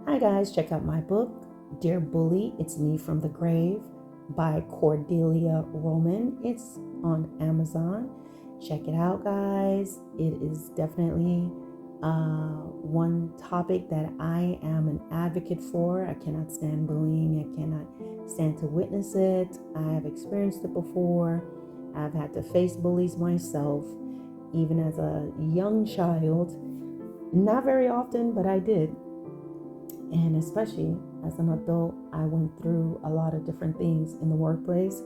Hi guys, check out my book, Dear Bully, It's Me from the Grave by Cordelia Roman. It's on Amazon. Check it out, guys. It is definitely one topic that I am an advocate for. I cannot stand bullying. I cannot stand to witness it. I have experienced it before. I've had to face bullies myself, even as a young child. Not very often, but I did. And especially as an adult, I went through a lot of different things in the workplace,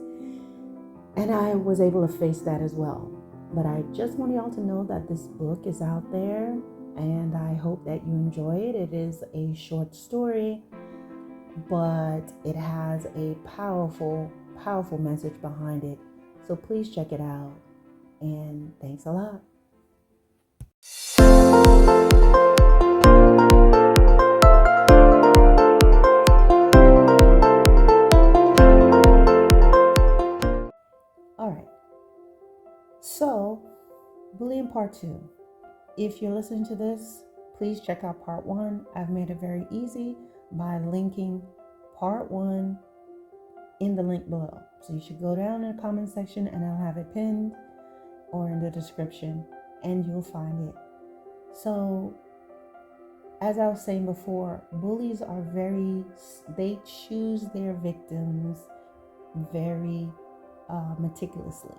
and I was able to face that as well. But I just want y'all to know that this book is out there, and I hope that you enjoy it. It is a short story, but it has a powerful, powerful message behind it. So please check it out, and thanks a lot. All right, so bullying part two. If you're listening to this, please check out part one. I've made it very easy by linking part one in the link below. So you should go down in the comment section and I'll have it pinned or in the description and you'll find it. So, as I was saying before, bullies are they choose their victims very meticulously,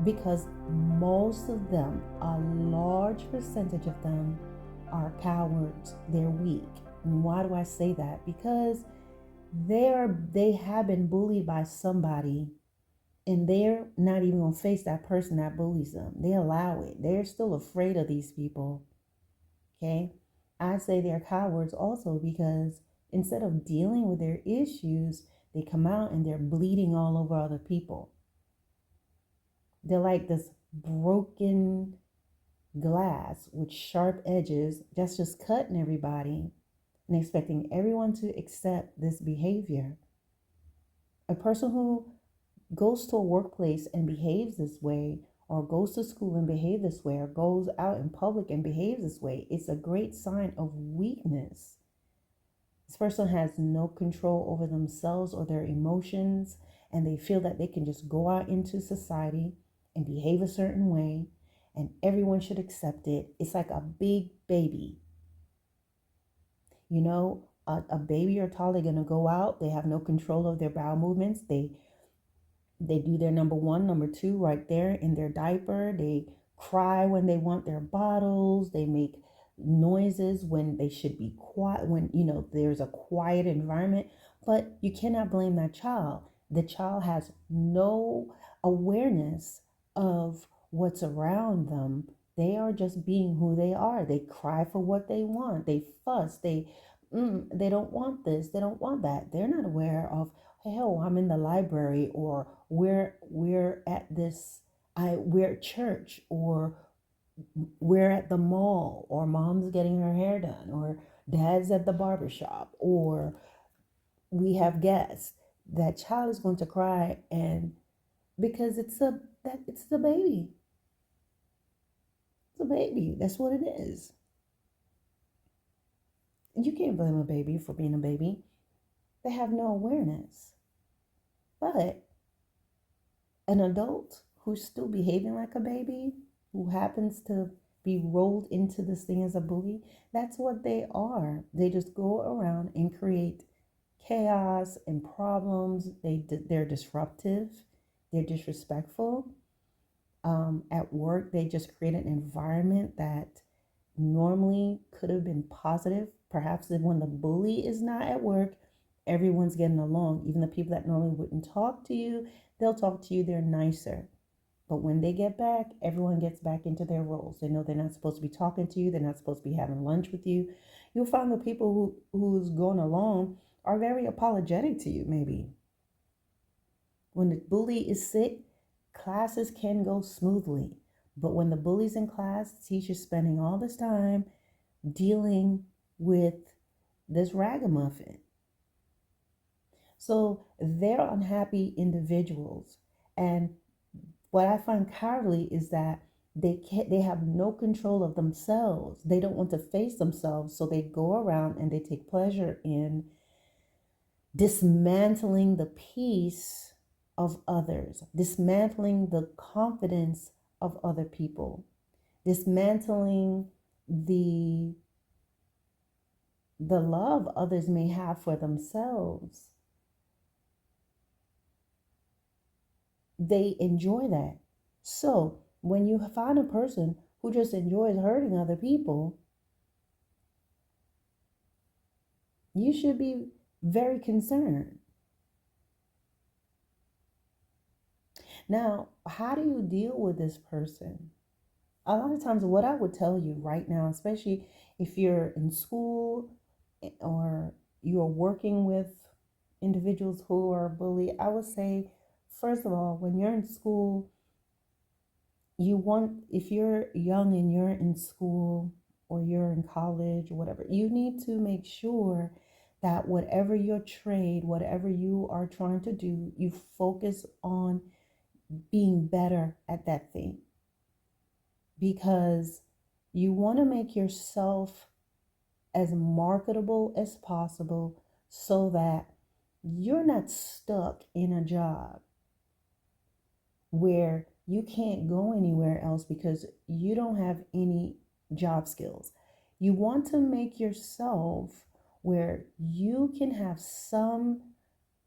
because most of them, a large percentage of them, are cowards. They're weak. And why do I say that? Because they have been bullied by somebody, and they're not even gonna face that person that bullies them. They allow it. They're still afraid of these people. Okay, I say they're cowards also because instead of dealing with their issues, they come out and they're bleeding all over other people. They're like this broken glass with sharp edges that's just cutting everybody and expecting everyone to accept this behavior. A person who goes to a workplace and behaves this way, or goes to school and behaves this way, or goes out in public and behaves this way, it's a great sign of weakness. This person has no control over themselves or their emotions, and they feel that they can just go out into society and behave a certain way, and everyone should accept it. It's like a big baby. You know, a baby or toddler gonna go out. They have no control of their bowel movements. They do their number one, number two right there in their diaper. They cry when they want their bottles. They make noises when they should be quiet, when there's a quiet environment. But you cannot blame that child. The child has no awareness of what's around them. They are just being who they are. They cry for what they want. They fuss. They don't want this. They don't want that. They're not aware of, hell, I'm in the library, or we're at this, we're at church, or we're at the mall, or mom's getting her hair done, or dad's at the barber shop, or we have guests. That child is going to cry, and because it's the baby. It's a baby. That's what it is. You can't blame a baby for being a baby. They have no awareness. But an adult who's still behaving like a baby, who happens to be rolled into this thing as a bully, that's what they are. They just go around and create chaos and problems. They're disruptive. They're disrespectful. At work, they just create an environment that normally could have been positive. Perhaps when the bully is not at work, everyone's getting along. Even the people that normally wouldn't talk to you, they'll talk to you. They're nicer. But when they get back, everyone gets back into their roles. They know they're not supposed to be talking to you. They're not supposed to be having lunch with you. You'll find the people who's going along are very apologetic to you, maybe. When the bully is sick, classes can go smoothly. But when the bully's in class, the teacher's spending all this time dealing with this ragamuffin. So they're unhappy individuals. And what I find cowardly is that They have no control of themselves. They don't want to face themselves, so they go around and they take pleasure in dismantling the peace of others, dismantling the confidence of other people, dismantling the love others may have for themselves. They enjoy that. So when you find a person who just enjoys hurting other people, you should be very concerned. Now, how do you deal with this person? A lot of times, what I would tell you right now, especially if you're in school or you're working with individuals who are bullied, I would say, first of all, when you're in school, if you're young and you're in school or you're in college or whatever, you need to make sure that whatever your trade, whatever you are trying to do, you focus on being better at that thing, because you want to make yourself as marketable as possible so that you're not stuck in a job where you can't go anywhere else because you don't have any job skills. You want to make yourself where you can have some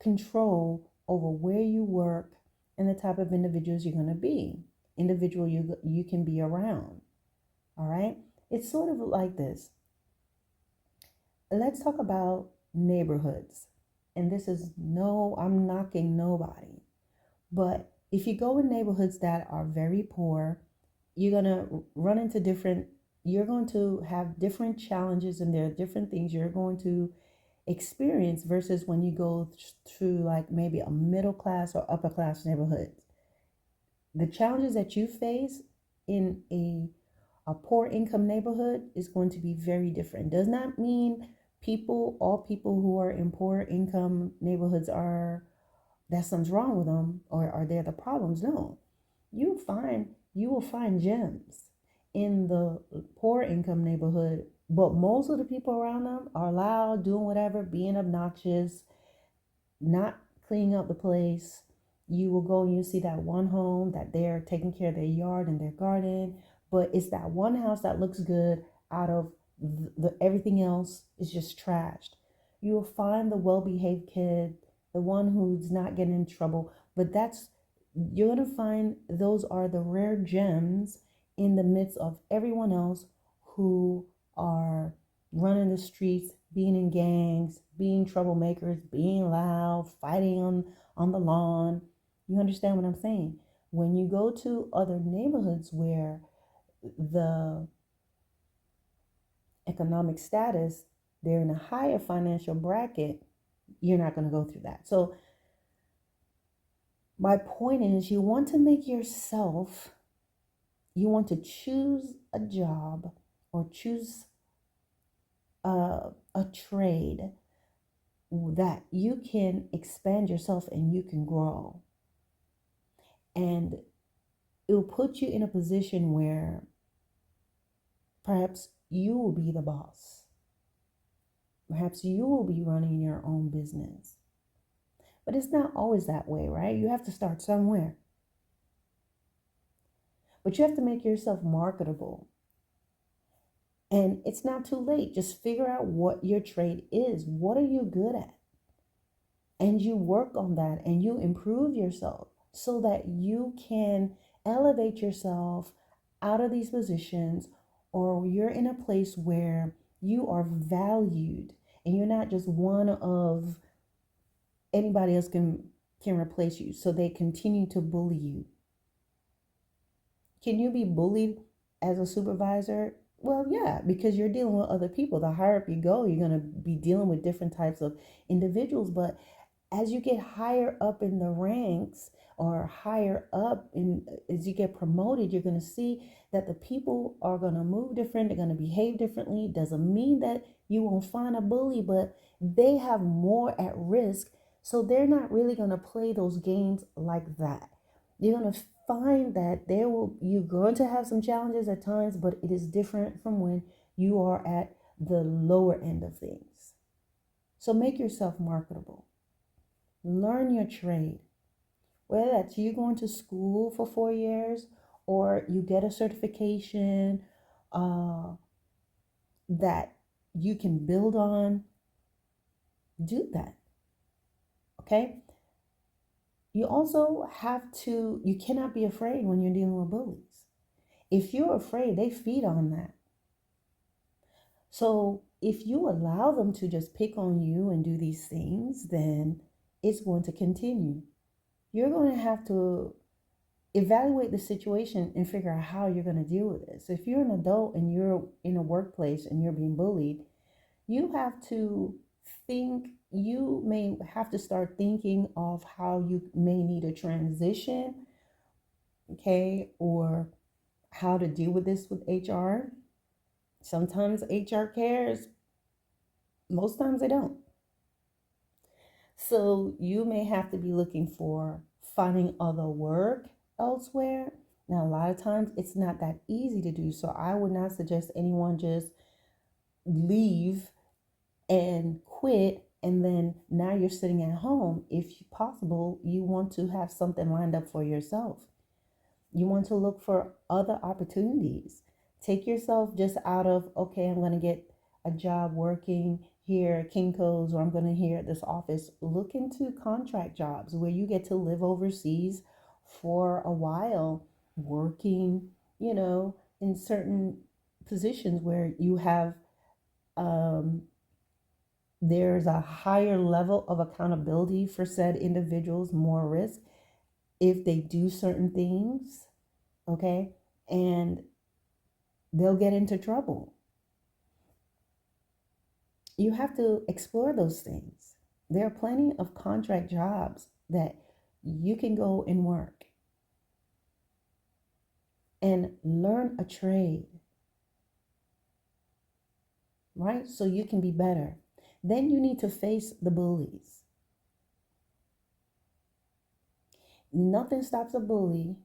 control over where you work and the type of individuals you're going to be, individual you can be around. All right? It's sort of like this. Let's talk about neighborhoods. And this is I'm knocking nobody. But if you go in neighborhoods that are very poor, you're going to run into you're going to have different challenges, and there are different things you're going to experience versus when you go through like maybe a middle class or upper class neighborhood. The challenges that you face in a poor income neighborhood is going to be very different. Does not mean all people who are in poor income neighborhoods that something's wrong with them or are there the problems. No, you will find gems in the poor income neighborhood, but most of the people around them are loud, doing whatever, being obnoxious, not cleaning up the the You will go and you see that one home that they're taking care of their yard and their garden, but it's that one house that looks good out of everything else is just trashed. You will find the well-behaved kid, the one who's not getting in trouble, but you're going to find those are the rare gems in the midst of everyone else who are running the streets, being in gangs, being troublemakers, being loud, fighting on the lawn. You understand what I'm saying? When you go to other neighborhoods where the economic status, they're in a higher financial bracket, you're not going to go through that. So my point is, you want to choose a job or choose a trade that you can expand yourself and you can grow. And it will put you in a position where perhaps you will be the boss. Perhaps you will be running your own business. But it's not always that way, right? You have to start somewhere. But you have to make yourself marketable. And it's not too late. Just figure out what your trade is. What are you good at? And you work on that and you improve yourself so that you can elevate yourself out of these positions, or you're in a place where you are valued and you're not just one of anybody else can replace you, so they continue to bully you. Can you be bullied as a supervisor? Well, yeah, because you're dealing with other people. The higher up you go, you're going to be dealing with different types of individuals. But as you get higher up in the ranks or higher up as you get promoted, you're going to see that the people are going to move different. They're going to behave differently. It doesn't mean that you won't find a bully, but they have more at risk. So they're not really going to play those games like that. You're going to find that you're going to have some challenges at times, but it is different from when you are at the lower end of things. So make yourself marketable. Learn your trade. Whether that's you going to school for 4 years or you get a certification that you can build on, do that. Okay? You cannot be afraid when you're dealing with bullies. If you're afraid, they feed on that. So if you allow them to just pick on you and do these things, then it's going to continue. You're going to have to evaluate the situation and figure out how you're going to deal with it. So if you're an adult and you're in a workplace and you're being bullied, you have to you may have to start thinking of how you may need a transition, okay, or how to deal with this with HR. Sometimes HR cares, most times they don't. So you may have to be looking for finding other work elsewhere. Now, a lot of times it's not that easy to do. So I would not suggest anyone just leave and quit and then now you're sitting at home. If possible, you want to have something lined up for yourself. You want to look for other opportunities. Take yourself just out of, okay, I'm going to get a job working here at Kinko's, or I'm going to here at this office. Look into contract jobs where you get to live overseas for a while, working, in certain positions where you have there's a higher level of accountability for said individuals, more risk if they do certain things, okay? And they'll get into trouble. You have to explore those things. There are plenty of contract jobs that you can go and work and learn a trade, right? So you can be better. Then you need to face the bullies. Nothing stops a bully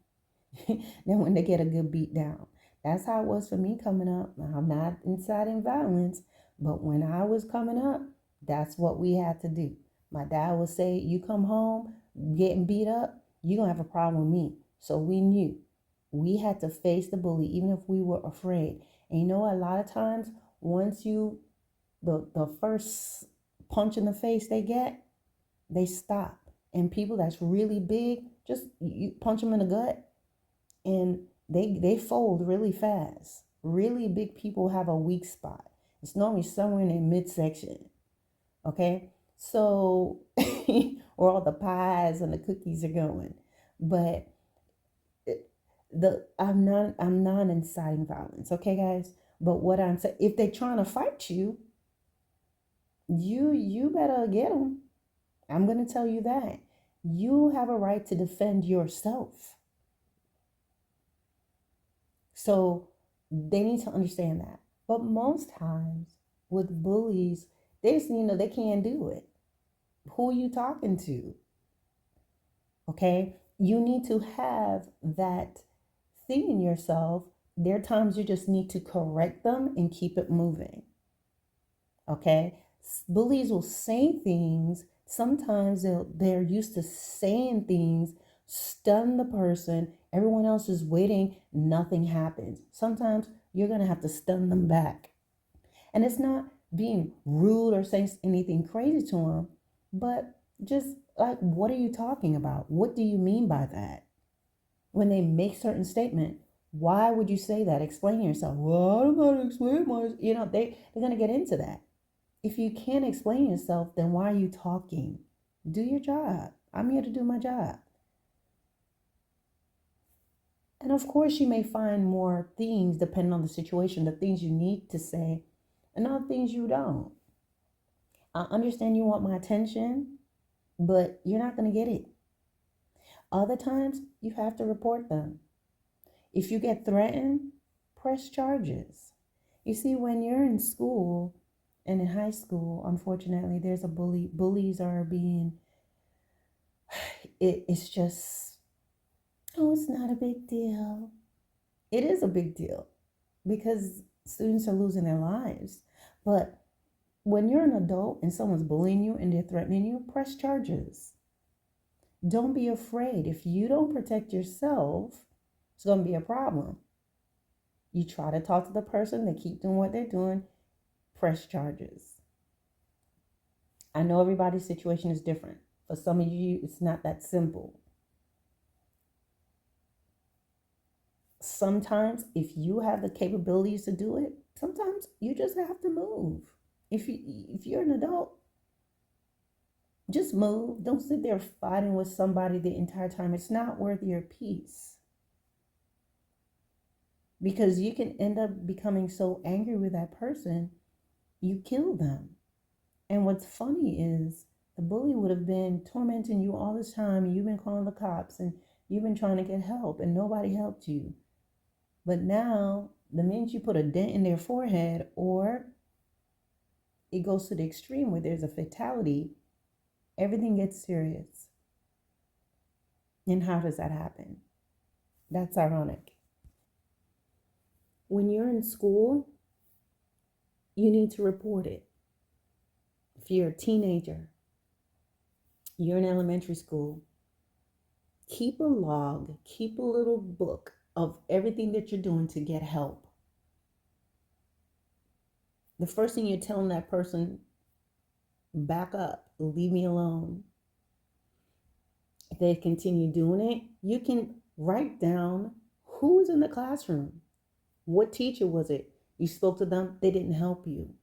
than when they get a good beat down. That's how it was for me coming up. I'm not inciting violence, but when I was coming up, that's what we had to do. My dad would say, you come home getting beat up, you're going to have a problem with me. So we knew we had to face the bully, even if we were afraid. And a lot of times, once the first punch in the face they get, they stop. And people that's really big, just you punch them in the gut and they fold really fast. Really big people have a weak spot. It's normally somewhere in their midsection. Okay? So where all the pies and the cookies are going. But I'm not inciting violence, okay guys? But what I'm saying, if they're trying to fight you, you better get them. I'm going to tell you that. You have a right to defend yourself. So they need to understand that. But most times with bullies, they just, they can't do it. Who are you talking to? Okay? You need to have that thing in yourself. There are times you just need to correct them and keep it moving. Okay? Bullies will say things. Sometimes they're used to saying things, stun the person. Everyone else is waiting. Nothing happens. Sometimes you're going to have to stun them back. And it's not being rude or saying anything crazy to them, but just like, what are you talking about? What do you mean by that? When they make certain statement, why would you say that? Explain yourself. Well, I don't know how to explain myself. They're going to get into that. If you can't explain yourself, then why are you talking? Do your job. I'm here to do my job. And of course, you may find more things depending on the situation, the things you need to say, and other things you don't. I understand you want my attention, but you're not going to get it. Other times, you have to report them. If you get threatened, press charges. You see, when you're in school and in high school, unfortunately, there's a bully. Bullies are being, it's just, Oh, it's not a big deal. It is a big deal because students are losing their lives. But when you're an adult and someone's bullying you and they're threatening you, press charges. Don't be afraid. If you don't protect yourself, it's going to be a problem. You try to talk to the person, they keep doing what they're doing, press charges. I know everybody's situation is different. For some of you, it's not that simple. Sometimes, if you have the capabilities to do it, sometimes you just have to move. If you're an adult, just move. Don't sit there fighting with somebody the entire time. It's not worth your peace because you can end up becoming so angry with that person, you kill them. And what's funny is the bully would have been tormenting you all this time. You've been calling the cops and you've been trying to get help and nobody helped you. But now, the minute you put a dent in their forehead or it goes to the extreme where there's a fatality, everything gets serious. And how does that happen? That's ironic. When you're in school, you need to report it. If you're a teenager, you're in elementary school, keep a log, keep a little book of everything that you're doing to get help. The first thing you're telling that person, back up, leave me alone. If they continue doing it, you can write down who was in the classroom. What teacher was it? You spoke to them, they didn't help you.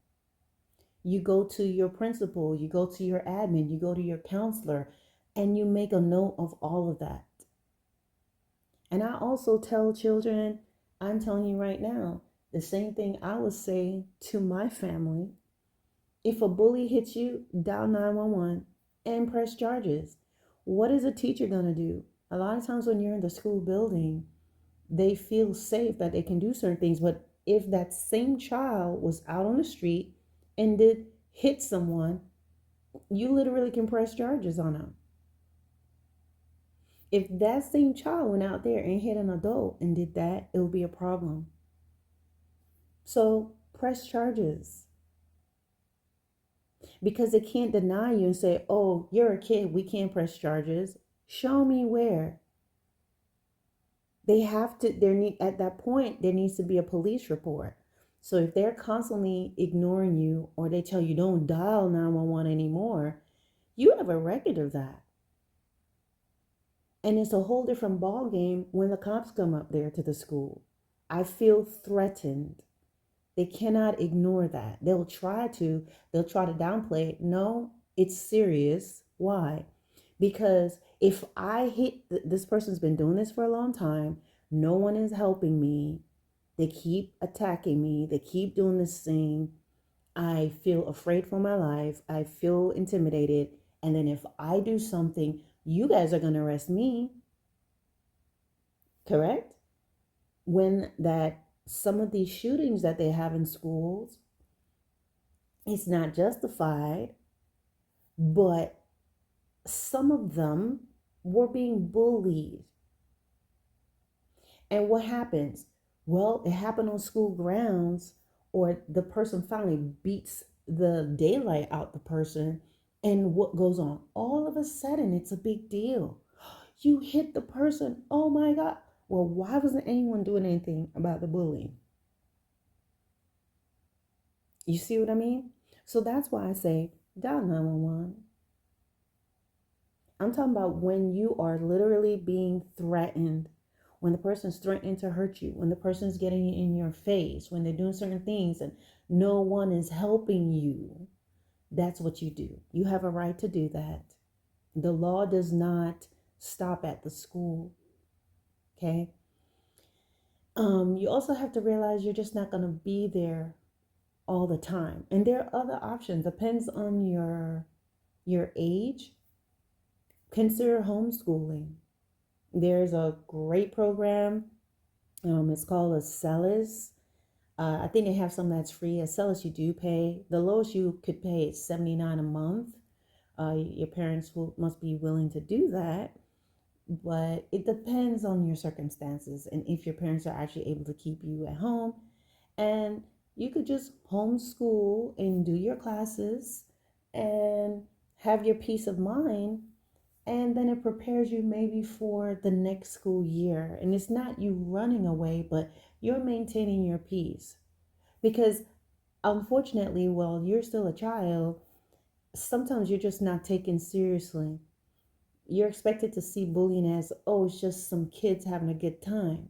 You go to your principal, you go to your admin, you go to your counselor, and you make a note of all of that. And I also tell children, I'm telling you right now, the same thing I would say to my family. If a bully hits you, dial 911 and press charges. What is a teacher going to do? A lot of times when you're in the school building, they feel safe that they can do certain things. But if that same child was out on the street and did hit someone, you literally can press charges on them. If that same child went out there and hit an adult and did that, it would be a problem. So press charges because they can't deny you and say, oh, you're a kid, we can't press charges. Show me where. They have to, at that point, there needs to be a police report. So if they're constantly ignoring you or they tell you don't dial 911 anymore, you have a record of that. And it's a whole different ball game when the cops come up there to the school. I feel threatened. They cannot ignore that. They'll try to downplay it. No, it's serious. Why? Because if I hit this person's been doing this for a long time, no one is helping me. They keep attacking me. They keep doing this thing. I feel afraid for my life. I feel intimidated. And then if I do something, you guys are going to arrest me. Correct? When that some of these shootings that they have in schools, it's not justified, but some of them were being bullied. And what happens? Well, it happened on school grounds, or the person finally beats the daylight out the person. And what goes on? All of a sudden, it's a big deal. You hit the person. Oh my God. Well, why wasn't anyone doing anything about the bullying? You see what I mean? So that's why I say dial 911. I'm talking about when you are literally being threatened, when the person's threatening to hurt you, when the person's getting in your face, when they're doing certain things and no one is helping you. That's what you do. You have a right to do that. The law does not stop at the school. Okay? You also have to realize you're just not going to be there all the time. And there are other options. Depends on your age. Consider homeschooling. There's a great program. It's called Acellus. I think they have some that's free. Acellus you do pay. The lowest you could pay is $79 a month. Your parents must be willing to do that. but it depends on your circumstances and if your parents are actually able to keep you at home. And you could just homeschool and do your classes and have your peace of mind. And then it prepares you maybe for the next school year. And it's not you running away, but you're maintaining your peace. Because unfortunately, while you're still a child, sometimes you're just not taken seriously. You're expected to see bullying as, oh, it's just some kids having a good time.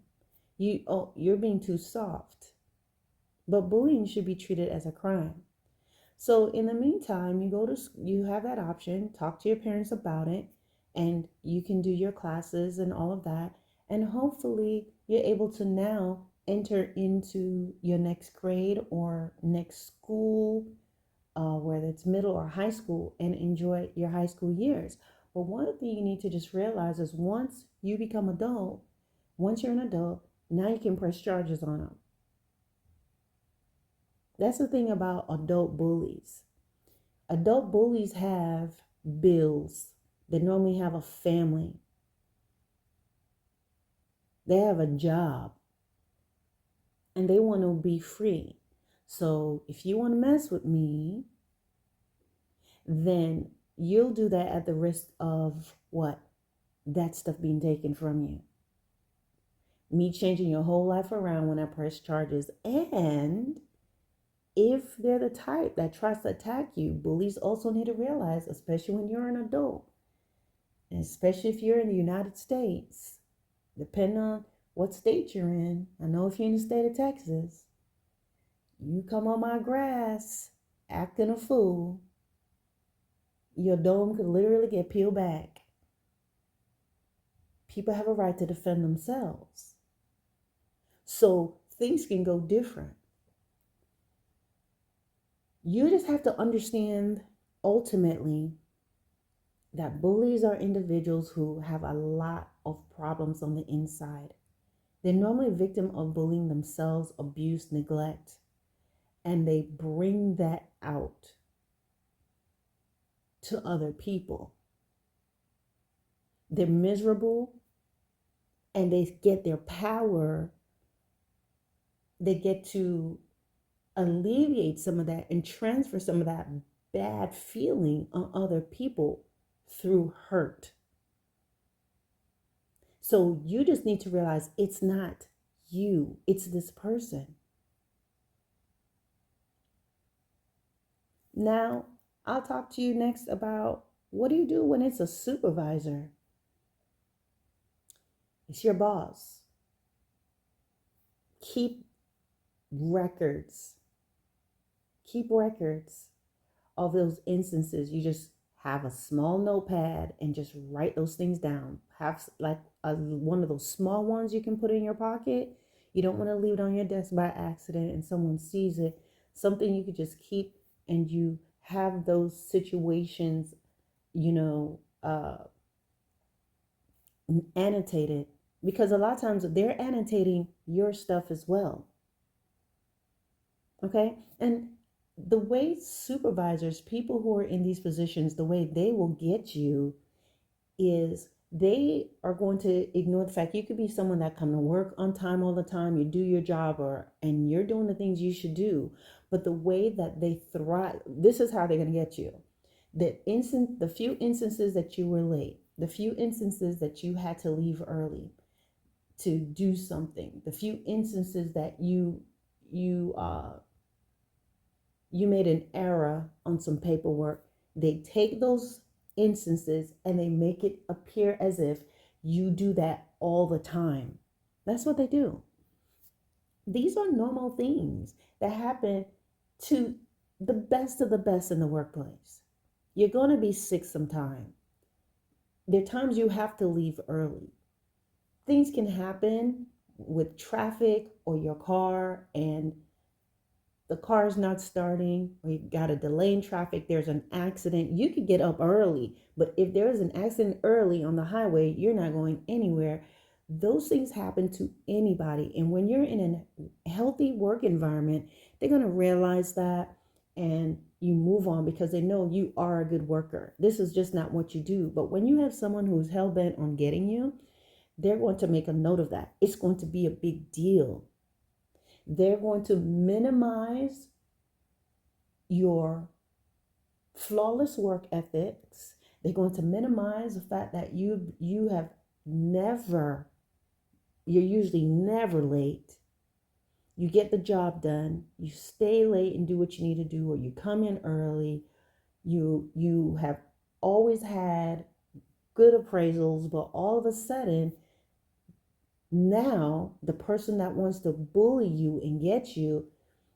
You're being too soft. But bullying should be treated as a crime. So in the meantime, you have that option, talk to your parents about it, and you can do your classes and all of that. And hopefully you're able to now enter into your next grade or next school, whether it's middle or high school, and enjoy your high school years. But one thing you need to just realize is once you're an adult, now you can press charges on them. That's the thing about adult bullies. Adult bullies have bills. They normally have a family. They have a job. And they want to be free. So if you want to mess with me, then you'll do that at the risk of what? That stuff being taken from you. Me changing your whole life around when I press charges. And if they're the type that tries to attack you, bullies also need to realize, especially when you're an adult, and especially if you're in the United States, depending on what state you're in. I know if you're in the state of Texas, you come on my grass acting a fool, your dome could literally get peeled back. People have a right to defend themselves. So things can go different. You just have to understand ultimately that bullies are individuals who have a lot of problems on the inside. They're normally a victim of bullying themselves, abuse, neglect, and they bring that out to other people. They're miserable and they get their power. They get to alleviate some of that and transfer some of that bad feeling on other people through hurt. So you just need to realize it's not you, it's this person. Now, I'll talk to you next about what do you do when it's a supervisor? It's your boss. Keep records. Keep records of those instances. You just have a small notepad and just write those things down. Have like one of those small ones you can put in your pocket. You don't want to leave it on your desk by accident and someone sees it. Something you could just keep, and you have those situations, annotated, because a lot of times they're annotating your stuff as well. Okay. And the way supervisors, people who are in these positions, the way they will get you is they are going to ignore the fact you could be someone that come to work on time all the time, you do your job, and you're doing the things you should do. But the way that they thrive, this is how they're going to get you. The few instances that you were late, the few instances that you had to leave early to do something, the few instances that you made an error on some paperwork, they take those instances and they make it appear as if you do that all the time. That's what they do. These are normal things that happen to the best of the best in the workplace. You're going to be sick sometime. There are times you have to leave early. Things can happen with traffic or your car, and the car's not starting, or you got a delay in traffic, there's an accident. You could get up early, but if there is an accident early on the highway, you're not going anywhere. Those things happen to anybody. And when you're in a healthy work environment, they're going to realize that, and you move on because they know you are a good worker. This is just not what you do. But when you have someone who's hell bent on getting you, they're going to make a note of that. It's going to be a big deal. They're going to minimize your flawless work ethics. They're going to minimize the fact that you have never, you're usually never late. You get the job done. You stay late and do what you need to do, or you come in early. You have always had good appraisals, but all of a sudden, now the person that wants to bully you and get you,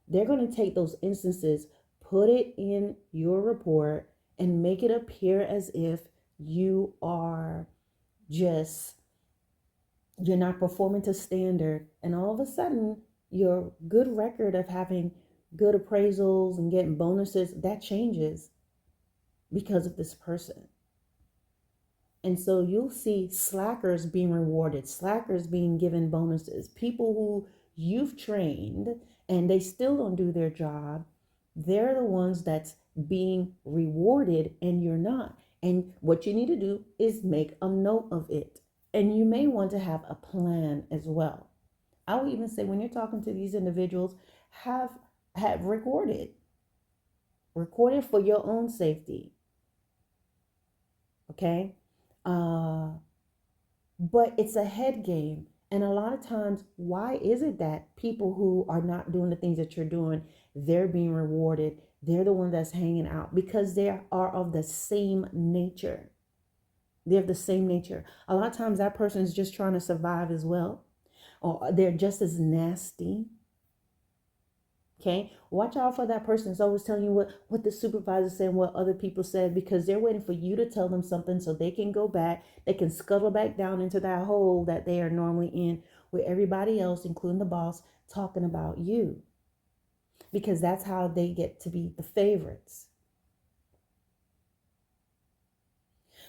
they're going to take those instances, put it in your report, and make it appear as if you are just, you're not performing to standard. And all of a sudden, your good record of having good appraisals and getting bonuses, that changes because of this person. And so you'll see slackers being rewarded, slackers being given bonuses, people who you've trained and they still don't do their job. They're the ones that's being rewarded and you're not. And what you need to do is make a note of it. And you may want to have a plan as well. I would even say when you're talking to these individuals, have recorded for your own safety. Okay? But it's a head game. And a lot of times, why is it that people who are not doing the things that you're doing, they're being rewarded? They're the one that's hanging out because they are of the same nature. They're of the same nature. A lot of times that person is just trying to survive as well. Or they're just as nasty. Okay, watch out for that person that's always telling you what the supervisor said and what other people said, because they're waiting for you to tell them something so they can go back, they can scuttle back down into that hole that they are normally in with everybody else, including the boss, talking about you. Because that's how they get to be the favorites.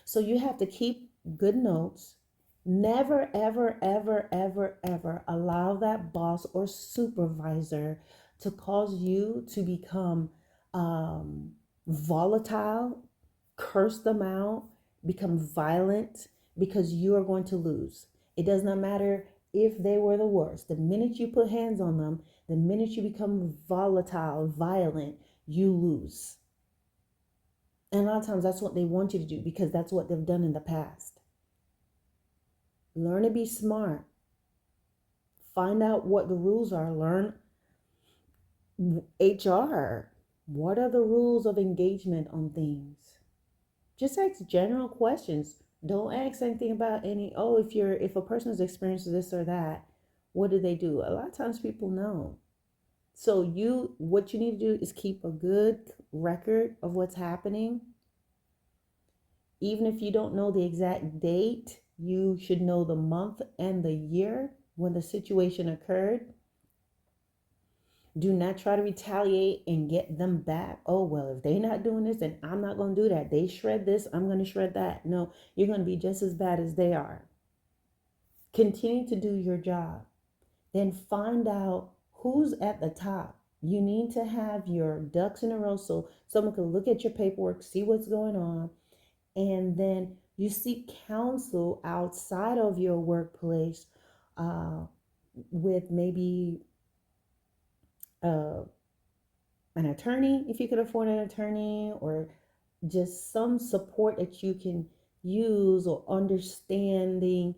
So you have to keep good notes. Never, ever, ever, ever, ever allow that boss or supervisor to cause you to become volatile, curse them out, become violent, because you are going to lose. It does not matter if they were the worst. The minute you put hands on them, the minute you become volatile, violent, you lose. And a lot of times that's what they want you to do because that's what they've done in the past. Learn to be smart. Find out what the rules are. Learn HR. What are the rules of engagement on things? Just ask general questions. Don't ask anything about if a person has experienced this or that, what do they do? A lot of times people know. So what you need to do is keep a good record of what's happening. Even if you don't know the exact date, you should know the month and the year when the situation occurred. Do not try to retaliate and get them back. Oh, well, if they're not doing this, then I'm not going to do that. They shred this, I'm going to shred that. No, you're going to be just as bad as they are. Continue to do your job. Then find out who's at the top. You need to have your ducks in a row so someone can look at your paperwork, see what's going on, and then you seek counsel outside of your workplace with maybe an attorney, if you could afford an attorney, or just some support that you can use, or understanding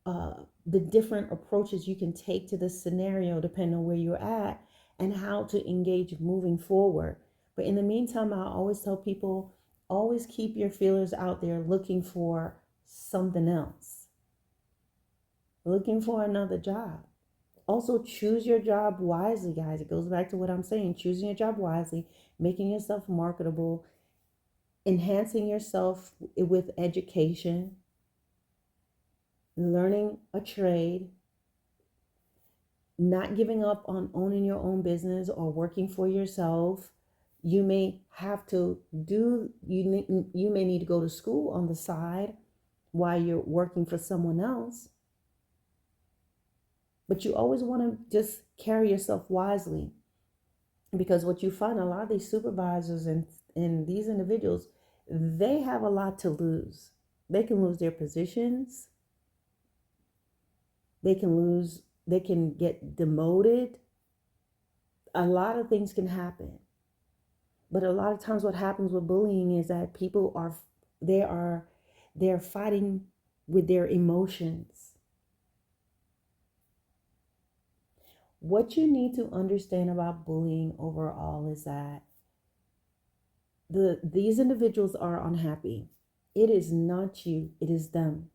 the different approaches you can take to the scenario depending on where you're at and how to engage moving forward. But in the meantime, I always tell people, always keep your feelers out there looking for something else, looking for another job. Also, choose your job wisely, guys. It goes back to what I'm saying. Choosing your job wisely, making yourself marketable, enhancing yourself with education, learning a trade, not giving up on owning your own business or working for yourself. You may have to you may need to go to school on the side while you're working for someone else. But you always want to just carry yourself wisely. Because what you find, a lot of these supervisors and these individuals, they have a lot to lose. They can lose their positions. They can get demoted. A lot of things can happen. But a lot of times what happens with bullying is that people they are they're fighting with their emotions. What you need to understand about bullying overall is that these individuals are unhappy. It is not you, it is them.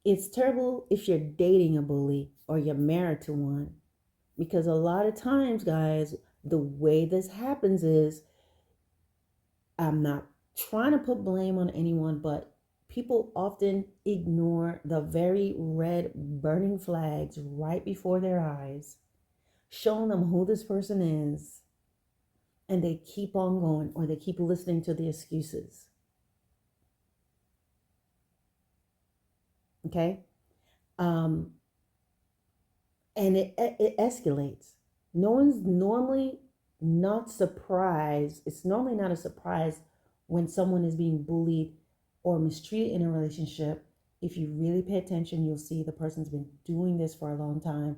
It's terrible if you're dating a bully or you're married to one, because a lot of times, guys, the way this happens is, I'm not trying to put blame on anyone, but people often ignore the very red burning flags right before their eyes, showing them who this person is, and they keep on going, or they keep listening to the excuses. Okay? Um, and it escalates. No one's normally not surprised. It's normally not a surprise when someone is being bullied or mistreated in a relationship. If you really pay attention, you'll see the person's been doing this for a long time,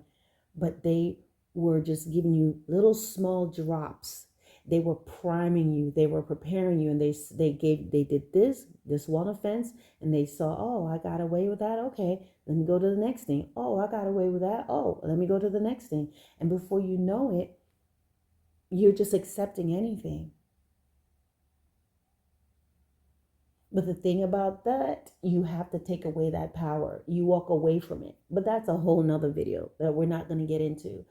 but they were just giving you little small drops. They were priming you, they were preparing you, and they did this one offense, and they saw, oh, I got away with that, okay, let me go to the next thing. Oh, I got away with that, oh, let me go to the next thing. And before you know it, you're just accepting anything. But the thing about that, you have to take away that power. You walk away from it. But that's a whole nother video that we're not going to get into.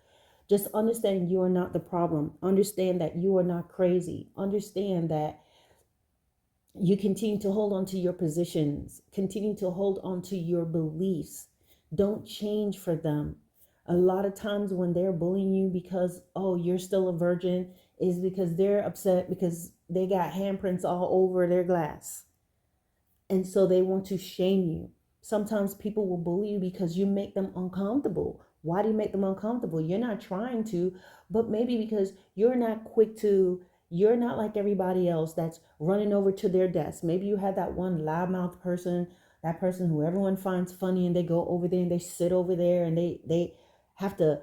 Just understand you are not the problem. Understand that you are not crazy. Understand that you continue to hold on to your positions. Continue to hold on to your beliefs. Don't change for them. A lot of times when they're bullying you because, oh, you're still a virgin, is because they're upset because they got handprints all over their glass. And so they want to shame you. Sometimes people will bully you because you make them uncomfortable. Why do you make them uncomfortable? You're not trying to, but maybe because you're not you're not like everybody else that's running over to their desk. Maybe you have that one loudmouth person, that person who everyone finds funny, and they go over there and they sit over there and they have to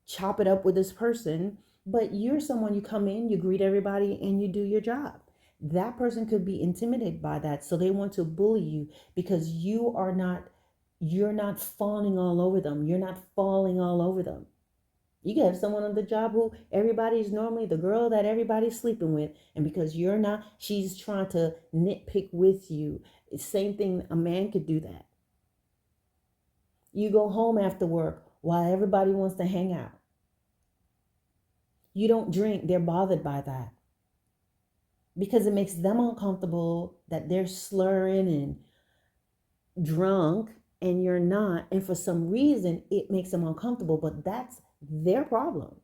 chop it up with this person. But you're someone, you come in, you greet everybody, and you do your job. That person could be intimidated by that, so they want to bully you because you're not fawning all over them. You're not falling all over them. You can have someone on the job who everybody's normally the girl that everybody's sleeping with, and because you're not, she's trying to nitpick with you. It's the same thing, a man could do that. You go home after work while everybody wants to hang out. You don't drink, they're bothered by that because it makes them uncomfortable that they're slurring and drunk and you're not, and for some reason it makes them uncomfortable, but that's their problem.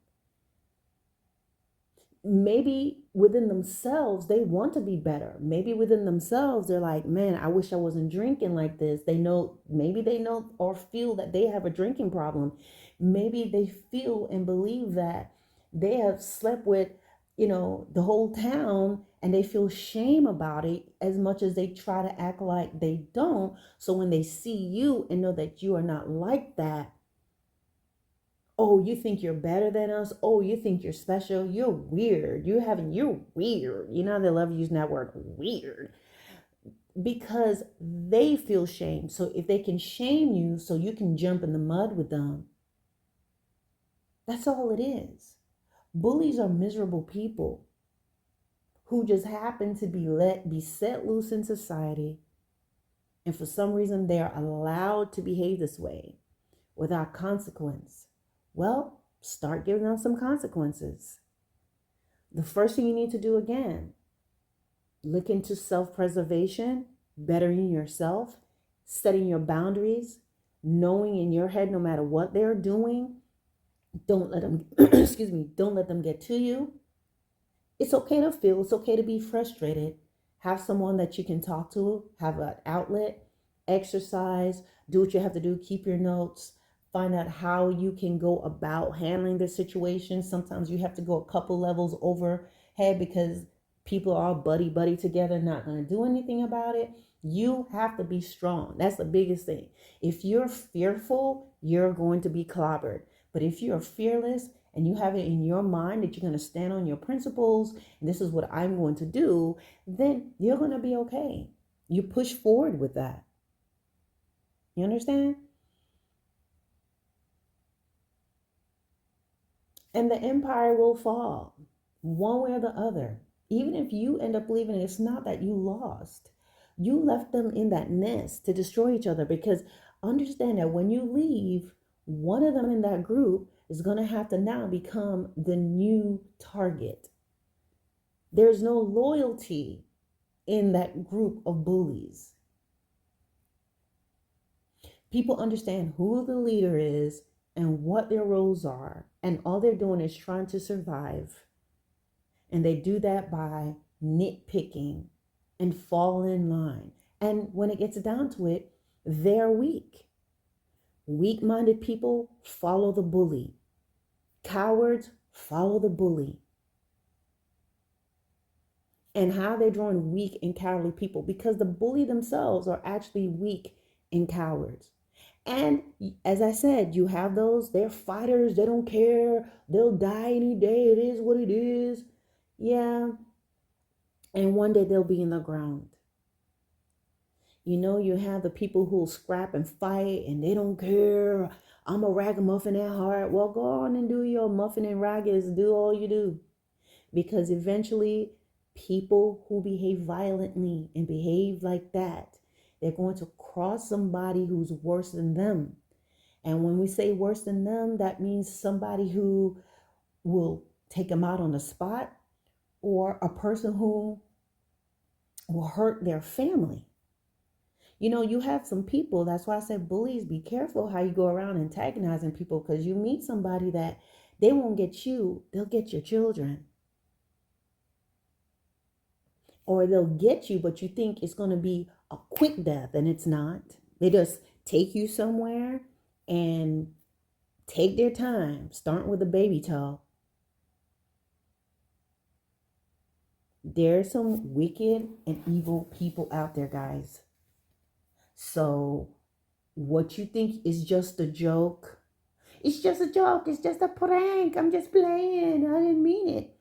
Maybe within themselves they want to be better. Maybe within themselves they're like, man, I wish I wasn't drinking like this. Maybe they know or feel that they have a drinking problem. Maybe they feel and believe that they have slept with, the whole town, and they feel shame about it as much as they try to act like they don't. So when they see you and know that you are not like that, oh, you think you're better than us? Oh, you think you're special? You're weird. You're weird. You know, they love using that word, weird, because they feel shame. So if they can shame you so you can jump in the mud with them, that's all it is. Bullies are miserable people who just happen to be set loose in society, and for some reason they are allowed to behave this way without consequence. Well, start giving them some consequences. The first thing you need to do, again, look into self-preservation, bettering yourself, setting your boundaries, knowing in your head, no matter what they're doing, don't let them don't let them get to you. It's okay to feel, it's okay to be frustrated. Have someone that you can talk to, have an outlet, exercise, do what you have to do, keep your notes, find out how you can go about handling the situation. Sometimes you have to go a couple levels overhead because people are all buddy buddy together, not going to do anything about it. You have to be strong. That's the biggest thing. If you're fearful, you're going to be clobbered. But if you're fearless and you have it in your mind that you're going to stand on your principles and this is what I'm going to do, then you're going to be okay. You push forward with that. You understand? And the empire will fall one way or the other. Even if you end up leaving, it's not that you lost. You left them in that nest to destroy each other because understand that when you leave, one of them in that group is going to have to now become the new target. There's no loyalty in that group of bullies. People understand who the leader is and what their roles are, and all they're doing is trying to survive. And they do that by nitpicking and fall in line. And when it gets down to it, they're weak. Weak-minded people follow the bully. Cowards follow the bully. And how they're drawing weak and cowardly people? Because the bully themselves are actually weak and cowards. And as I said, you have those, they're fighters, they don't care, they'll die any day, it is what it is. Yeah. And one day they'll be in the ground. You have the people who'll scrap and fight and they don't care. I'm a ragamuffin at heart. Well, go on and do your muffin and raggers, do all you do. Because eventually people who behave violently and behave like that, they're going to cross somebody who's worse than them. And when we say worse than them, that means somebody who will take them out on the spot, or a person who will hurt their family. You have some people, that's why I said bullies, be careful how you go around antagonizing people, because you meet somebody that they won't get you, they'll get your children. Or they'll get you, but you think it's going to be a quick death, and it's not. They just take you somewhere and take their time, starting with a baby toe. There's some wicked and evil people out there, guys. So what you think is just a joke, it's just a joke, it's just a prank, I'm just playing, I didn't mean it.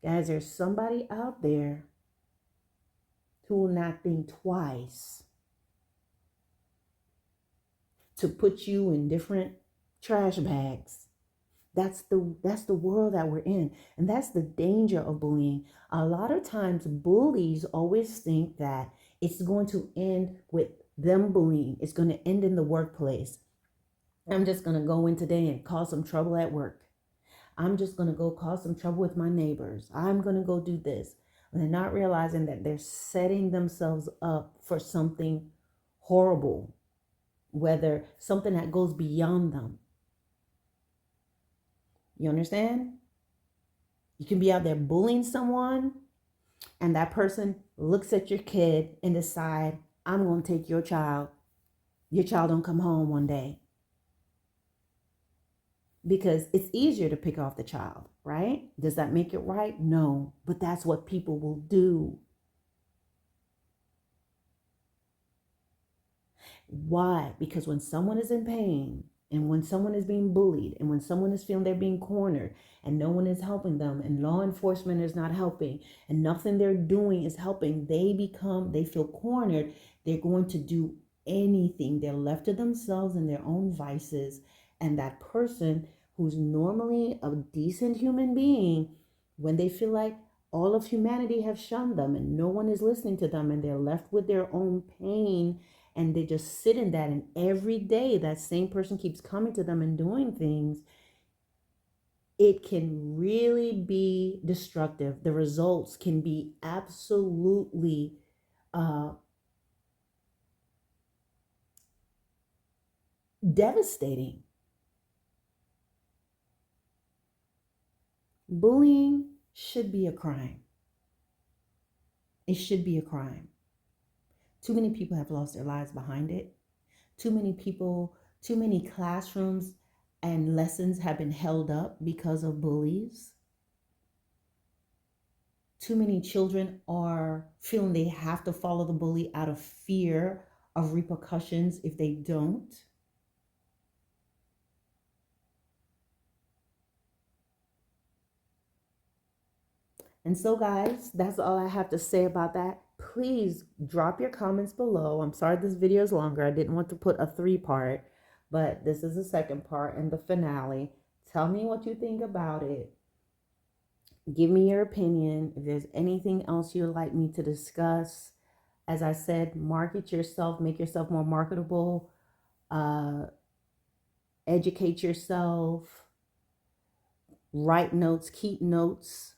Guys, there's somebody out there who will not think twice to put you in different trash bags. That's the world that we're in. And that's the danger of bullying. A lot of times bullies always think that it's going to end with them bullying. It's going to end in the workplace. I'm just going to go in today and cause some trouble at work. I'm just going to go cause some trouble with my neighbors. I'm going to go do this. And they're not realizing that they're setting themselves up for something horrible, whether something that goes beyond them. You understand? You can be out there bullying someone, and that person looks at your kid and decide, I'm going to take your child. Your child don't come home one day. Because it's easier to pick off the child, right? Does that make it right? No, but that's what people will do. Why? Because when someone is in pain, and when someone is being bullied, and when someone is feeling they're being cornered, and no one is helping them, and law enforcement is not helping, and nothing they're doing is helping, they feel cornered. They're going to do anything. They're left to themselves and their own vices. And that person who's normally a decent human being, when they feel like all of humanity have shunned them and no one is listening to them, and they're left with their own pain, and they just sit in that, and every day that same person keeps coming to them and doing things, it can really be destructive. The results can be absolutely devastating. Bullying should be a crime. It should be a crime. Too many people have lost their lives behind it. Too many people Too many classrooms and lessons have been held up because of bullies. Too many children are feeling they have to follow the bully out of fear of repercussions if they don't. And so, guys, that's all I have to say about that. Please drop your comments below. I'm sorry this video is longer. I didn't want to put a 3-part, but this is the second part and the finale. Tell me what you think about it. Give me your opinion. If there's anything else you'd like me to discuss, as I said, market yourself, make yourself more marketable, uh, educate yourself, write notes, keep notes.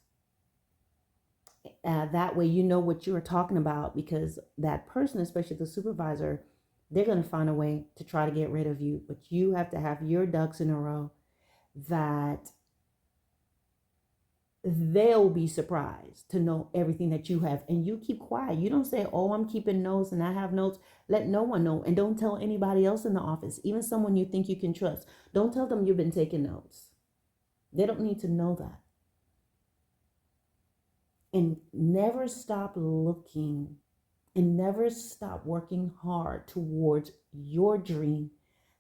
That way you know what you're talking about, because that person, especially the supervisor, they're going to find a way to try to get rid of you. But you have to have your ducks in a row that they'll be surprised to know everything that you have. And you keep quiet. You don't say, oh, I'm keeping notes and I have notes. Let no one know. And don't tell anybody else in the office, even someone you think you can trust. Don't tell them you've been taking notes. They don't need to know that. And never stop looking and never stop working hard towards your dream,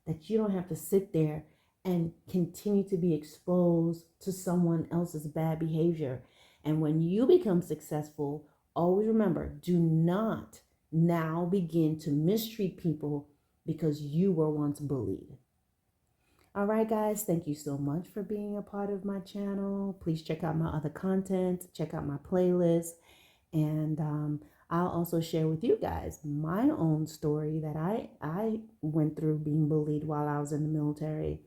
that you don't have to sit there and continue to be exposed to someone else's bad behavior. And when you become successful, always remember, do not now begin to mistreat people because you were once bullied. All right, guys, thank you so much for being a part of my channel. Please check out my other content, check out my playlist, and I'll also share with you guys my own story that I went through being bullied while I was in the military.